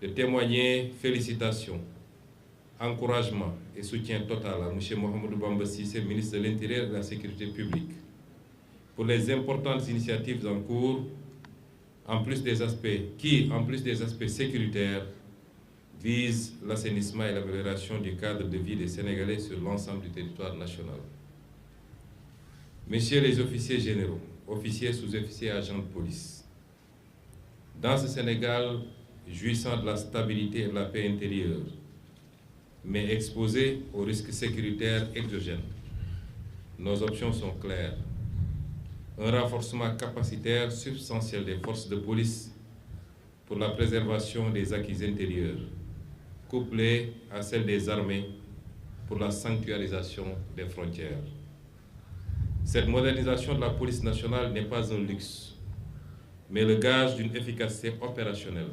de témoigner félicitations, encouragement et soutien total à M. Mohamedou Bamba Cissé, ministre de l'Intérieur et de la Sécurité publique, pour les importantes initiatives en cours, en plus des aspects sécuritaires, visent l'assainissement et l'amélioration du cadre de vie des Sénégalais sur l'ensemble du territoire national. Messieurs les officiers généraux, officiers, sous-officiers, agents de police, dans ce Sénégal jouissant de la stabilité et de la paix intérieure, mais exposé aux risques sécuritaires exogènes, nos options sont claires. Un renforcement capacitaire substantiel des forces de police pour la préservation des acquis intérieurs, couplé à celle des armées pour la sanctuarisation des frontières. Cette modernisation de la police nationale n'est pas un luxe, mais le gage d'une efficacité opérationnelle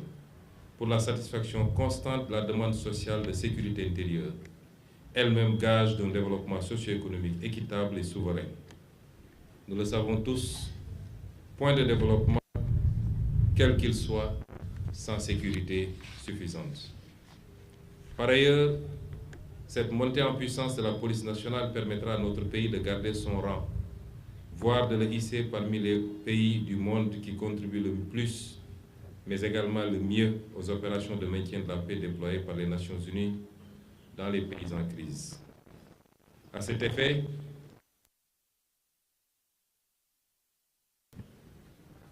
pour la satisfaction constante de la demande sociale de sécurité intérieure, elle-même gage d'un développement socio-économique équitable et souverain. Nous le savons tous, point de développement, quel qu'il soit, sans sécurité suffisante. Par ailleurs, cette montée en puissance de la police nationale permettra à notre pays de garder son rang, voire de le hisser parmi les pays du monde qui contribuent le plus, mais également le mieux aux opérations de maintien de la paix déployées par les Nations Unies dans les pays en crise. À cet effet,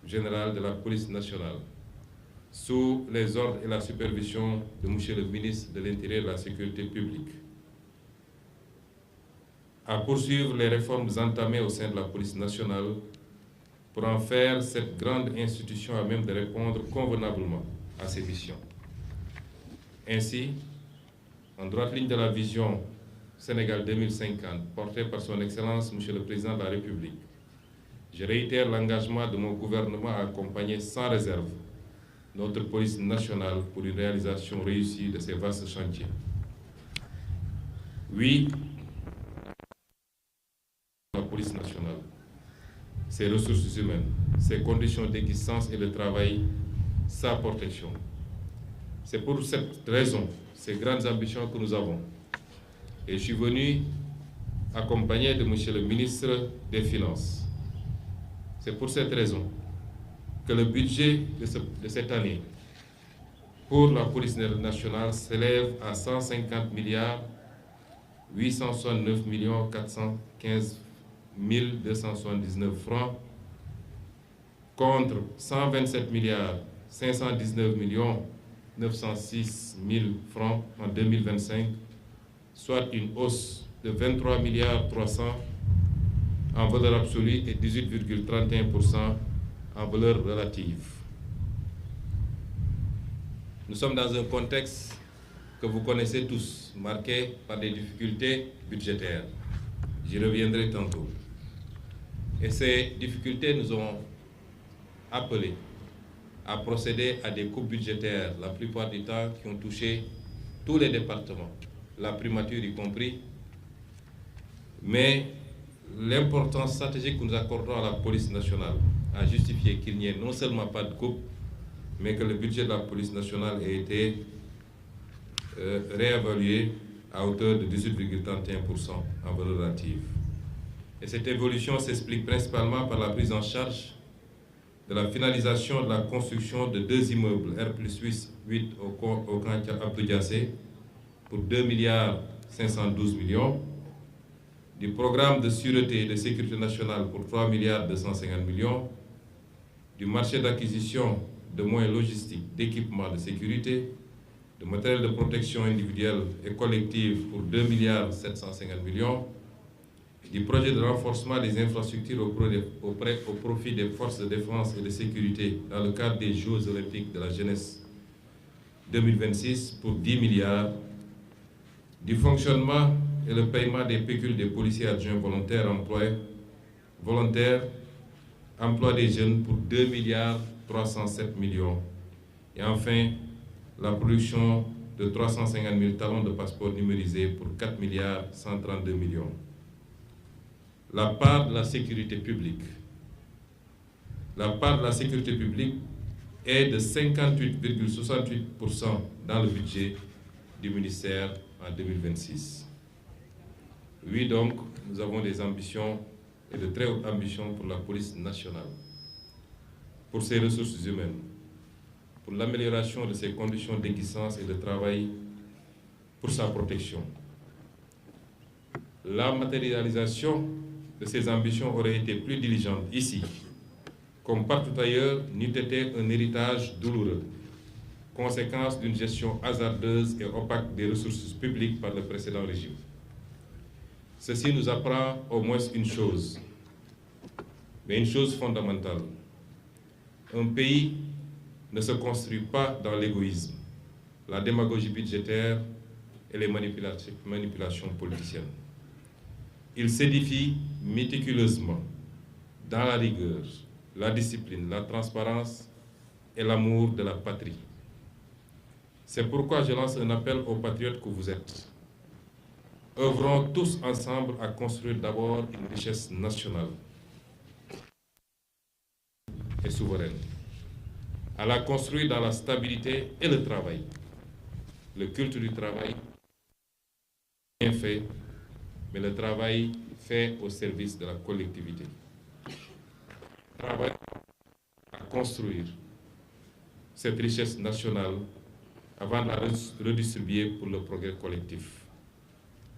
général de la police nationale, sous les ordres et la supervision de M. le ministre de l'Intérieur et de la Sécurité publique, à poursuivre les réformes entamées au sein de la police nationale pour en faire cette grande institution à même de répondre convenablement à ses missions. Ainsi, en droite ligne de la vision Sénégal 2050 portée par son Excellence M. le Président de la République, je réitère l'engagement de mon gouvernement à accompagner sans réserve notre police nationale pour une réalisation réussie de ces vastes chantiers. Oui, la police nationale, ses ressources humaines, ses conditions d'existence et de travail, sa protection. C'est pour cette raison, ces grandes ambitions que nous avons. Et je suis venu accompagné de M. le ministre des Finances. C'est pour cette raison que le budget de cette année pour la police nationale s'élève à 150 milliards 869 415 279 francs contre 127 milliards 519 906 000 francs en 2025, soit une hausse de 23 milliards 300 en valeur absolue et 18,31% en valeur relative. Nous sommes dans un contexte que vous connaissez tous, marqué par des difficultés budgétaires. J'y reviendrai tantôt. Et ces difficultés nous ont appelés à procéder à des coupes budgétaires, la plupart du temps qui ont touché tous les départements, la primature y compris. Mais l'importance stratégique que nous accordons à la police nationale a justifié qu'il n'y ait non seulement pas de coupe, mais que le budget de la police nationale ait été réévalué à hauteur de 18,31% en valeur relative. Et cette évolution s'explique principalement par la prise en charge de la finalisation de la construction de 2 immeubles R+8 au camp Abdou Diassé pour 2 milliards 512 millions, du programme de sûreté et de sécurité nationale pour 3 milliards 250 millions, du marché d'acquisition de moyens logistiques, d'équipements de sécurité, de matériel de protection individuelle et collective pour 2 milliards 750 millions, du projet de renforcement des infrastructures au profit des forces de défense et de sécurité dans le cadre des Jeux olympiques de la jeunesse 2026 pour 10 milliards, du fonctionnement et le paiement des pécules des policiers adjoints volontaires emploi des jeunes pour 2 milliards 307 millions, et enfin la production de 350 000 talons de passeport numérisés pour 4 milliards 132 millions. La part de la sécurité publique. La part de la sécurité publique est de 58,68% dans le budget du ministère en 2026. Oui, donc, nous avons des ambitions et de très hautes ambitions pour la police nationale, pour ses ressources humaines, pour l'amélioration de ses conditions d'existence et de travail, pour sa protection. La matérialisation de ces ambitions aurait été plus diligente ici, comme partout ailleurs, n'eût été un héritage douloureux, conséquence d'une gestion hasardeuse et opaque des ressources publiques par le précédent régime. Ceci nous apprend au moins une chose, mais une chose fondamentale. Un pays ne se construit pas dans l'égoïsme, la démagogie budgétaire et les manipulations politiciennes. Il s'édifie méticuleusement dans la rigueur, la discipline, la transparence et l'amour de la patrie. C'est pourquoi je lance un appel aux patriotes que vous êtes. Œuvrons tous ensemble à construire d'abord une richesse nationale et souveraine, à la construire dans la stabilité et le travail. Le culte du travail, bien fait, mais le travail fait au service de la collectivité. Travail à construire cette richesse nationale avant de la redistribuer pour le progrès collectif.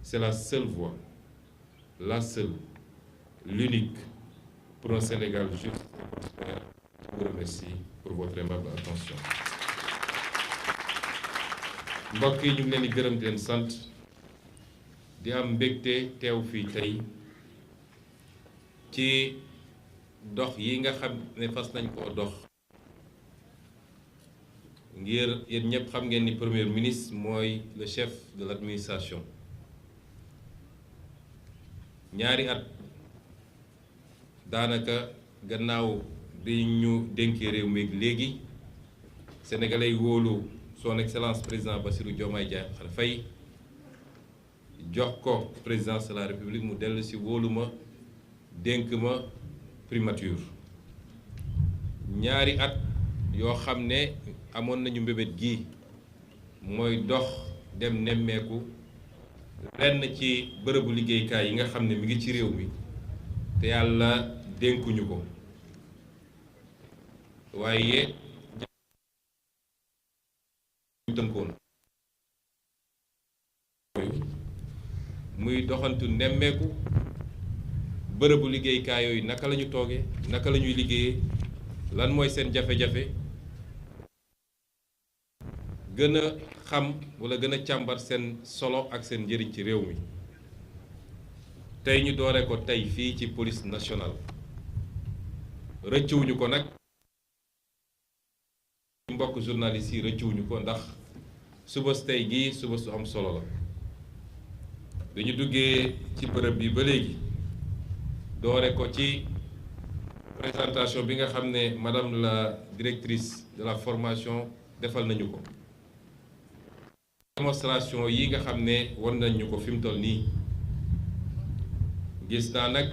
C'est la seule voie, la seule, l'unique pour un Sénégal juste et prospère. Je vous remercie pour votre aimable attention. mbokk yi ñu ngi leen di gërëm di leen sant di am mbégte teew fii tey ci dox yi nga xam ne fas nañ koo dox ngir yéen ñëpp xam ngeen ni premier ministre mooy le chef de l'administration. ñaari at daanaka gannaaw bi ñu dénkee réew mi léegi sénégalais yi wóolu son excellence président Bassirou Diomaye Diakhar Faye jox ko présidence de la république mu dellu si wóolu ma dénk ma primature. ñaari at yoo xam ne amoon nañu mbébét gi mooy dox dem nemmeeku lenn ci bërëbu liggéeykaay yi nga xam ne mi ngi ci réew mi te yàlla dénkuñu ko waaye ñu tënkoon muy doxantu nemmeeku bërëbu liggéeykaay yooyu naka la ñu toogee naka la ñuy liggéeyee lan mooy seen jafe-jafe gën a xam wala gën a càmbar seen solo ak seen njëriñ ci réew mi. tey ñu doore ko tey fii ci police nationale rëccuwuñu ko nag mbokk journalistes yi rëccuwuñu ko ndax suba su tey gii suba su am solo la. dañu duggee ci bërëb bi ba léegi doore ko ci présentation bi nga xam ne madame la directrice de la formation defal nañu ko. démonstration yi nga xam ne war nañu ko fi mu toll nii gis naa nag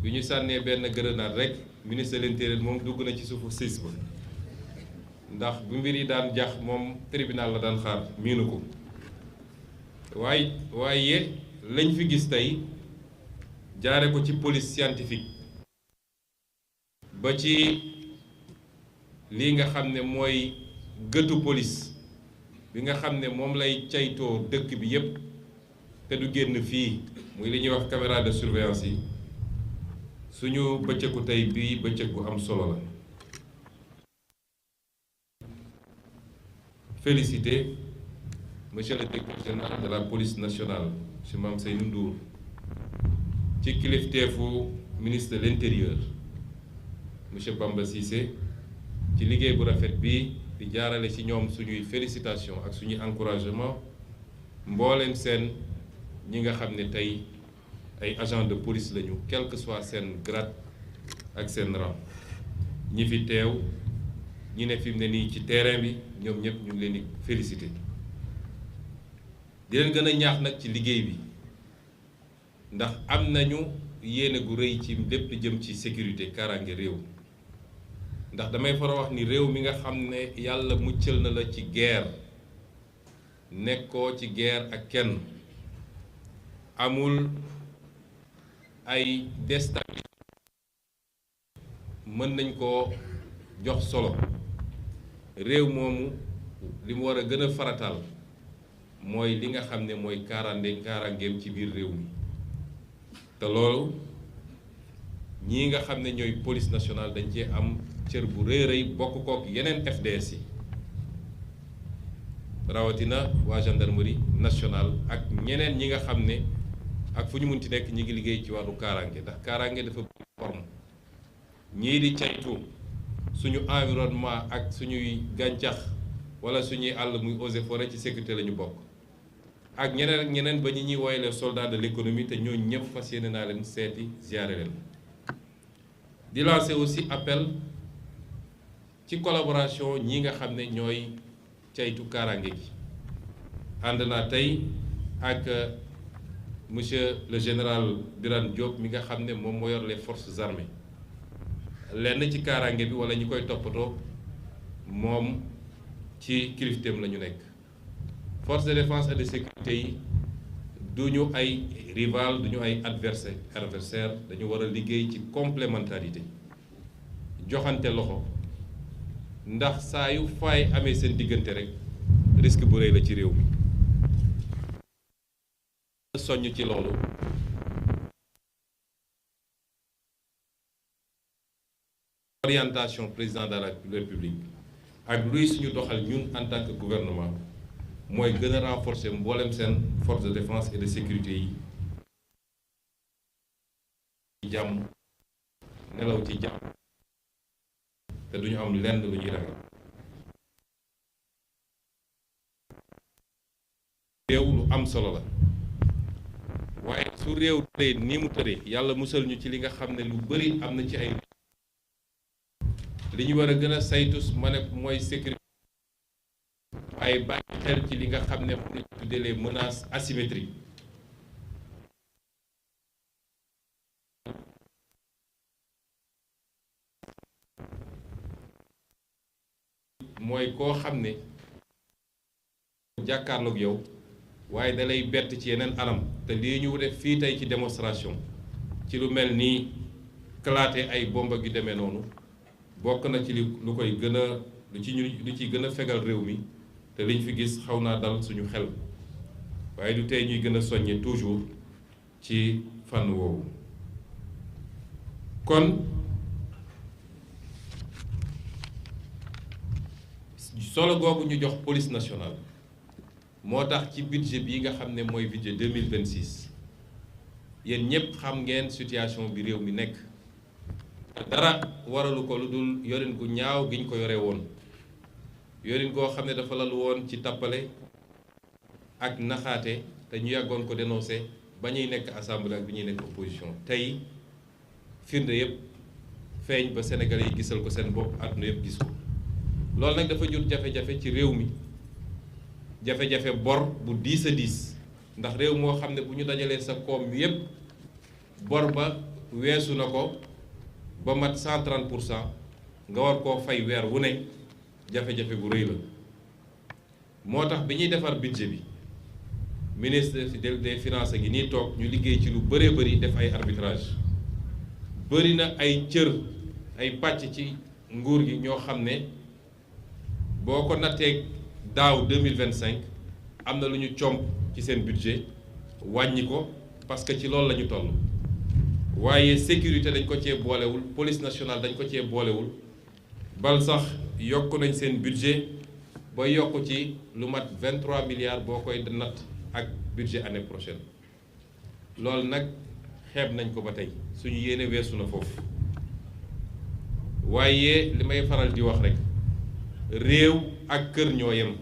bi ñu sànnee benn grenade rek ministre de l'intérieur moom dugg na ci suufu siis ba ndax bu mbir yi daan jax moom tribunal la daan xaar miinu ko waaye lañ fi gis tey jaare ko ci police scientifique ba ci lii nga xam ne mooy gëtu police bi nga xam ne moom lay caytoo dëkk bi yépp te du génn fii muy li ñuy wax caméra de surveillance yi suñu bëccëgu tey bii bëccëg bu am solo la. féliciter monsieur le directeur général de la police nationale monsieur Mame Seydou Ndour ci kilifteefu ministre de l'intérieur monsieur Bamba Cissé ci liggéey bu rafet bi di jaarale ci ñoom suñuy félicitation ak suñuy encouragement mbooleem seen ñi nga xam ne tey ay agents de police lañu quel que soit seen grade ak seen rang ñi fi teew ñi ne fi mu ne nii ci terrain bi ñoom ñëpp ñu ngi leen di féliciter di leen gën a ñaax nag ci liggéey bi ndax am nañu yéene gu rëy ci lépp lu jëm ci sécurité kaaraange réew ndax damay fara wax ni réew mi nga xam ne yàlla muccal na la ci guerre nekkoo ci guerre ak kenn amul ay déstabilisation mën nañ koo jox solo réew moomu li mu war a gën a farataal mooy li nga xam ne mooy kaaraangeem ci biir réew mi te loolu ñii nga xam ne ñooy police nationale dañ cee am cër bu rëy rëy bokk kook yeneen FDS yi rawatina waa gendarmerie nationale ak ñeneen ñi nga xam ne ak fu ñu munti nekk ñi ngi liggéey ci wàllu kaaraange ndax kaaraange dafa forme ñii di caytu suñu environnement ak suñuy gàncax wala suñuy àll muy eaux et forêt ci sécurité la ñu bokk ak ñeneen ak ñeneen ba ñi ñuy woowee les soldats de l'économie te ñooñu ñëpp fas yéene naa leen seeti ziare leen di lancer aussi appel ci collaboration ñi nga xam ne ñooy caytu kaaraange gi ànd naa tey ak monsieur le général Birane Diop mi nga xam ne moom moo yor les forces armées lenn ci kaaraange bi wala ñi koy toppatoo moom ci kilifteem la ñu nekk force de défense et de sécurité yi du ñu ay rival du ñu ay adversaire dañu war a liggéey ci complémentarité joxante loxo ndax saa yu faay amee seen diggante rek risque bu rëy la ci réew mi soññ ci loolu orientation président de la République ak luy suñu doxal ñun en tant que gouvernement mooy gën a renforcer mboolem seen force de défense et de sécurité yi jàmm nelaw ci jàmm te duñu am lenn lu ñuy ragal réew lu am solo la waaye su réew tëddee ni mu tëddee yàlla musal ñu ci li nga xam ne lu bari am na ci ay li ñu war a gën a saytu ma ne mooy sécurité waaye bàyyi xel ci li nga xam ne mën nañu tuddee les menaces asymétriques mooy koo xam ne jàkkaarloog yow waaye da lay bett ci yeneen anam te lii ñu def fii tey ci démonstration ci lu mel nii kalaate ay bomba gi demee noonu bokk na ci lu koy gën a lu ci gën a fegal réew mi te liñ fi gis xaw naa dal suñu xel waaye du tey ñuy gën a soññe toujours ci fànn woowu kon solo googu ñu jox police nationale moo tax ci budget bi nga xam ne mooy budget 2026 yéen ñëpp xam ngeen situation bi réew mi nekk dara waralu ko lu dul yorin gu ñaaw gi ñu ko yore woon yorin goo xam ne dafa lalu woon ci tappale ak naxaate te ñu yàggoon ko dénoncé ba ñuy nekk assemblée ak bi ñuy nekk opposition tey firnde yëpp feeñ ba Sénégalais yi gisal ko seen bopp àdduna yëpp gis ko loolu nag dafa jur jafe-jafe ci réew mi jafe-jafe bor bu diis a diis ndax réew moo xam ne bu ñu dajalee sa koom yépp bor ba weesu na ko ba mat 130% nga war koo fay weer wu ne jafe-jafe bu rëy la moo tax bi ñuy defar budget bi ministre des finances gi nii toog ñu liggéey ci lu bëree bëri def ay arbitrage bëri na ay cër ay pàcc ci nguur gi ñoo xam ne boo ko nattee daaw 2025 am na lu ñu comp ci seen budget wàññi ko parce que ci loolu la ñu toll waaye sécurité dañ ko cee boolewul police nationale dañ ko cee boolewul bal sax yokk nañ seen budget ba yokk ci lu mat 23 milliards boo koy natt ak budget année prochaine loolu nag xeeb nañ ko ba tey suñu yéene weesu na foofu waaye li may faral di wax rek réew ak kër ñoo yem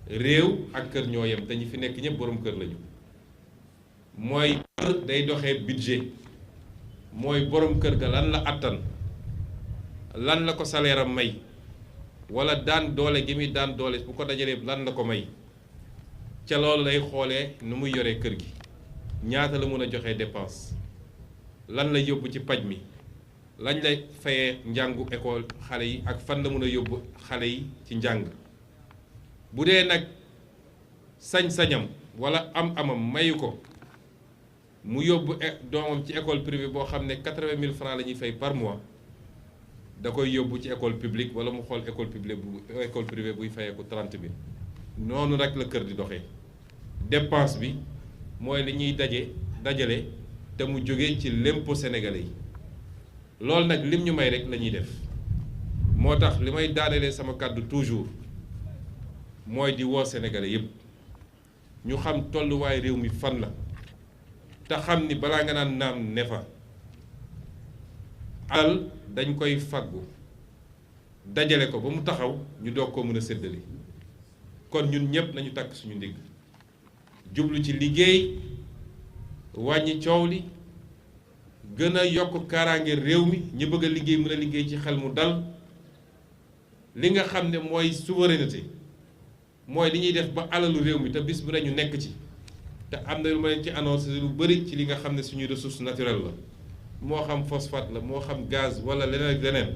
réew ak kër ñoo yem te ñi fi nekk ñëpp boroom kër lañu mooy kër day doxee budget mooy boroom kër ga lan la attan lan la ko salaire am may walla daan doole gi muy daan doole bu ko dajalee lan la ko may ca loolu lay xoolee nu muy yoree kër gi ñaata la mën a joxe dépense lan la yóbbu ci paj mi lañ lay fayee njàngu école xale yi ak fan la mën a yóbbu xale yi ci njàng. bu dee nag sañ-sañam walla am-amam mayu ko mu yóbbu doomam ci école privée boo xam ne 80 000 francs la ñuy fay par mois da koy yóbbu ci école publique walla mu xool école privée buy fayeeku 30 000. noonu rek la kër di doxee. dépense bi mooy li ñuy dajale te mu jóge ci l'impôt sénégalais yi. loolu nag lim ñu may rek la ñuy def moo tax li may daanelee sama kàddu toujours mooy di woo sénégalais yépp ñu xam tolluwaay réew mi fan la te xam ni balaa nga naan naam ne fa alal dañ koy faggu dajale ko ba mu taxaw ñu doog koo mën a séddale. kon ñun ñépp nañu takk suñu ndigg jublu ci liggéey wàññi coow li gën a yokk kaaraange réew mi ñi bëgg a liggéey mën a liggéey ci xel mu dal. li nga xam ne mooy souveraineté mooy li ñuy def ba alalu réew mi te bis bu ne ñu nekk ci te am na lu ma leen ci annoncé lu bari ci li nga xam ne suñuy ressource naturelle la moo xam phosphate la moo xam gaz wala leneen ak leneen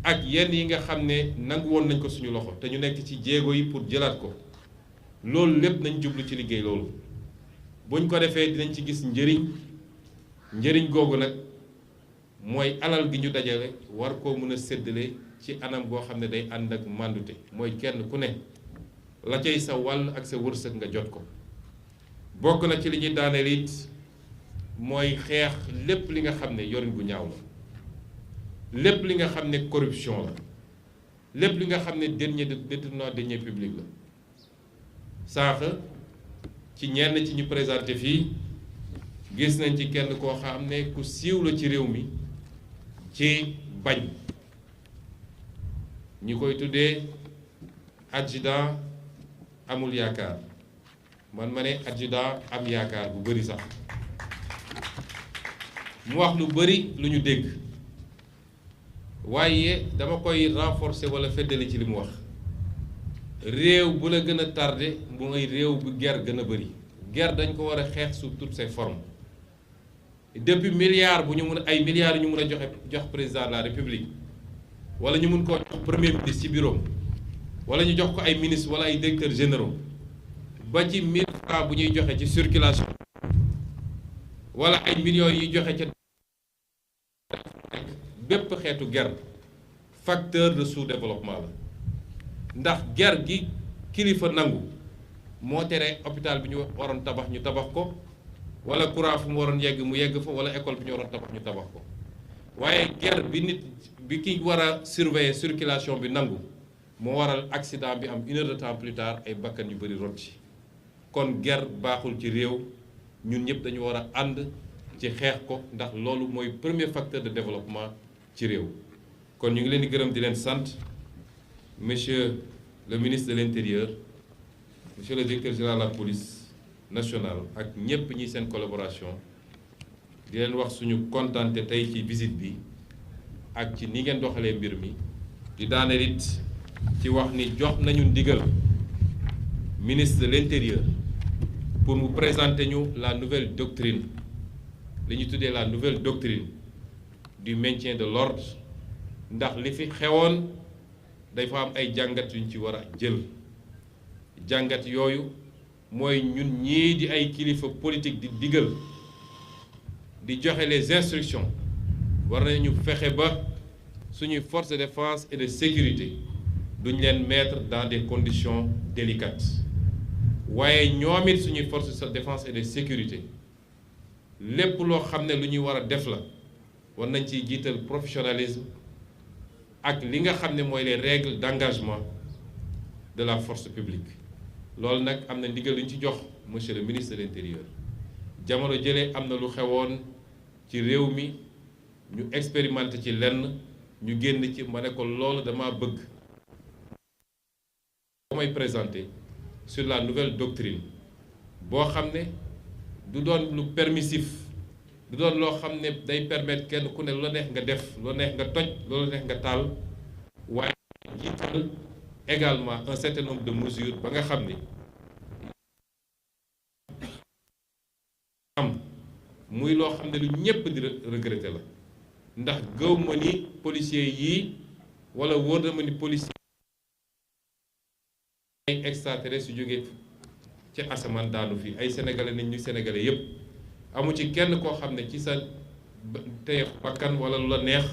ak yenn yi nga xam ne nangu woon nañ ko suñu loxo te ñu nekk ci jéego yi pour jëlaat ko. loolu lépp nañ jublu ci liggéey loolu buñ ko defee dinañ ci gis njëriñ googu nag mooy alal gi ñu dajale war koo mën a séddale ci anam goo xam ne day ànd ak màndute mooy kenn ku ne la cay sa wàll ak sa wërsëg nga jot ko. bokk na ci li ñuy daaneel it mooy xeex lépp li nga xam ne yorin gu ñaaw la lépp li nga xam ne corruption la lépp li nga xam ne détournement de deniers publics la. saax ci ñenn ci ñu présenté fii gis nañ ci kenn koo xam ne ku siiw la ci réew mi ci bañ ñi koy tuddee adjudant amul yaakaar man ma ne adjudant am yaakaar bu bari sax mu wax lu bari lu ñu dégg waaye dama koy renforcer walla feddali ci li mu wax. réew bu la gën a tardé mooy réew bu guerre gën a bari guerre dañ ko war a xeex sous toutes ses formes depuis milliards bu ñu mun ay milliards yu ñu mun a jox président de la république wala ñu mun koo jox premier ministre ci bureau wala ñu jox ko ay ministres wala ay directeurs généraux ba ci 1000 francs bu ñuy joxe ci circulation wala ay millions yi joxe ca bépp xeetu guerre facteur de sous-développement la. ndax ger gi kilifa nangu moo tere hôpital bi ñu waroon tabax ñu tabax ko wala courant fu mu waroon yegg mu yegg fa wala école bi ñu waroon tabax ñu tabax ko waaye ger bi ki war a surveiller circulation bi nangu moo waral accident bi am 1 heure de temps plus tard ay bakkan yu bëri rot ci. kon ger baaxul ci réew ñun ñëpp dañu war a ànd ci xeex ko ndax loolu mooy premier facteur de développement ci réew. kon ñu ngi leen di gërëm di leen sant. Monsieur le ministre de l'Intérieur, monsieur le directeur général de la police nationale ak ñépp ñi seen collaboration di leen wax suñu kontante tey ci visite bi ak ci ni ngeen doxalee mbir mi di daaneel it ci wax ni jox nañu ndigal ministre de l'Intérieur pour mu présenter ñu la nouvelle doctrine li ñu tuddee la nouvelle doctrine du maintien de l'ordre ndax li fi xewoon dafa am ay jàngat yu ñu ci war a jël jàngat yooyu mooy ñun ñii di ay kilifa politique di digal di joxe les instructions war nañu fexe ba suñuy forces de défense et de sécurité duñ leen mettre dans des conditions délicates waaye ñoom it suñuy forces de défense et de sécurité lépp loo xam ne lu ñuy war a def la war nañ ciy jiital professionnalisme ak li nga xam ne mooy les règles d'engagement de la force publique loolu nag am na ndigal lu ñu ci jox monsieur le ministre de l'Intérieur jamono jëlee am na lu xewoon ci réew mi ñu expérimenté ci lenn ñu génn ci ma ne ko loolu dama bëgg mooy présenter sur la nouvelle doctrine boo xam ne du doon lu permissif du doon loo xam ne day permettre kenn ku ne lu la neex nga def lu la neex nga toj lu la neex nga taal waaye jiital également un certain nombre de mesures ba nga xam ne am muy loo xam ne lu ñépp di regretter la ndax gëw ma ni policiers yii wala wóor na ma ni policiers ay extraterrestres su jógee ci asamaan daanu fi ay sénégalais nañ ñu sénégalais yépp amu ci kenn koo xam ne ci sa tey bakkan wala lu la neex